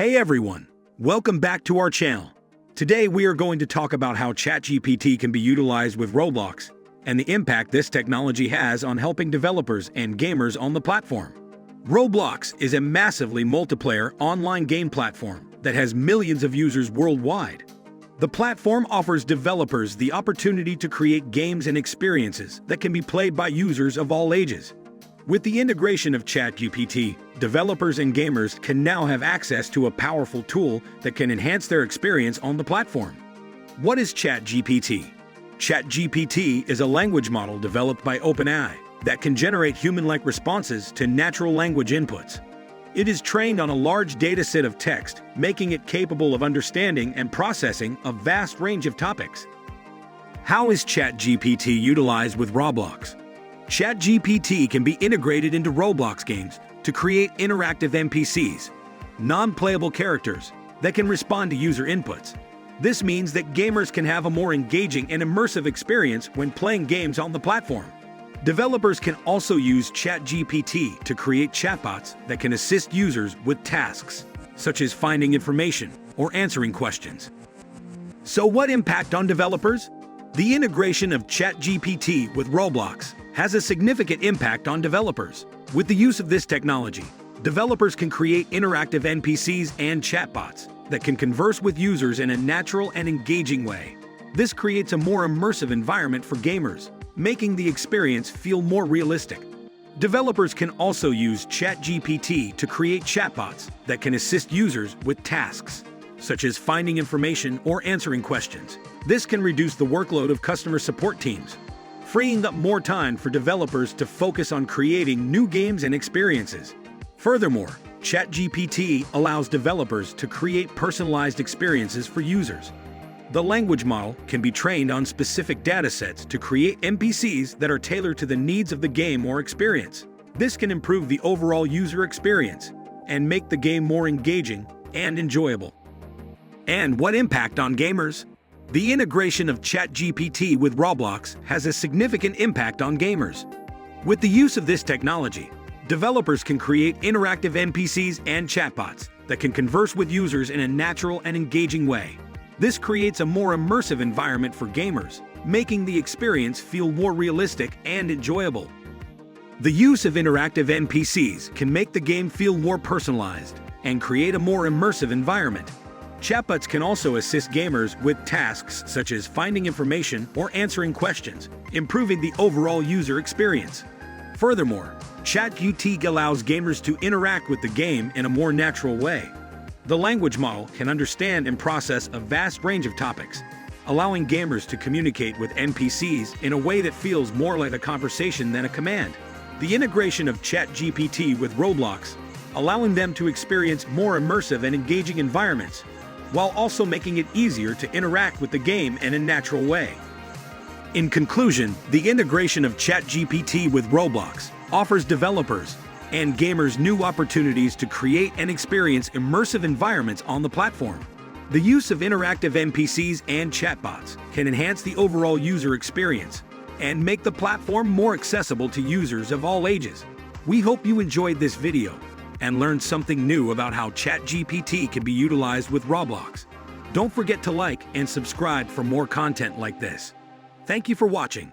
Hey everyone, welcome back to our channel. Today we are going to talk about how ChatGPT can be utilized with Roblox and the impact this technology has on helping developers and gamers on the platform. Roblox is a massively multiplayer online game platform that has millions of users worldwide. The platform offers developers the opportunity to create games and experiences that can be played by users of all ages. With the integration of ChatGPT, developers and gamers can now have access to a powerful tool that can enhance their experience on the platform. What is ChatGPT? ChatGPT is a language model developed by OpenAI that can generate human-like responses to natural language inputs. It is trained on a large dataset of text, making it capable of understanding and processing a vast range of topics. How is ChatGPT utilized with Roblox? ChatGPT can be integrated into Roblox games to create interactive NPCs, non-playable characters that can respond to user inputs. This means that gamers can have a more engaging and immersive experience when playing games on the platform. Developers can also use ChatGPT to create chatbots that can assist users with tasks, such as finding information or answering questions. So what impact on developers? The integration of ChatGPT with Roblox has a significant impact on developers. With the use of this technology, developers can create interactive NPCs and chatbots that can converse with users in a natural and engaging way. This creates a more immersive environment for gamers, making the experience feel more realistic. Developers can also use ChatGPT to create chatbots that can assist users with tasks, such as finding information or answering questions. This can reduce the workload of customer support teams, freeing up more time for developers to focus on creating new games and experiences. Furthermore, ChatGPT allows developers to create personalized experiences for users. The language model can be trained on specific datasets to create NPCs that are tailored to the needs of the game or experience. This can improve the overall user experience and make the game more engaging and enjoyable. And what impact on gamers? The integration of ChatGPT with Roblox has a significant impact on gamers. With the use of this technology, developers can create interactive NPCs and chatbots that can converse with users in a natural and engaging way. This creates a more immersive environment for gamers, making the experience feel more realistic and enjoyable. The use of interactive NPCs can make the game feel more personalized and create a more immersive environment. Chatbots can also assist gamers with tasks such as finding information or answering questions, improving the overall user experience. Furthermore, ChatGPT allows gamers to interact with the game in a more natural way. The language model can understand and process a vast range of topics, allowing gamers to communicate with NPCs in a way that feels more like a conversation than a command. The integration of ChatGPT with Roblox, allowing them to experience more immersive and engaging environments, while also making it easier to interact with the game in a natural way. In conclusion, the integration of ChatGPT with Roblox offers developers and gamers new opportunities to create and experience immersive environments on the platform. The use of interactive NPCs and chatbots can enhance the overall user experience and make the platform more accessible to users of all ages. We hope you enjoyed this video and learned something new about how ChatGPT can be utilized with Roblox. Don't forget to like and subscribe for more content like this. Thank you for watching.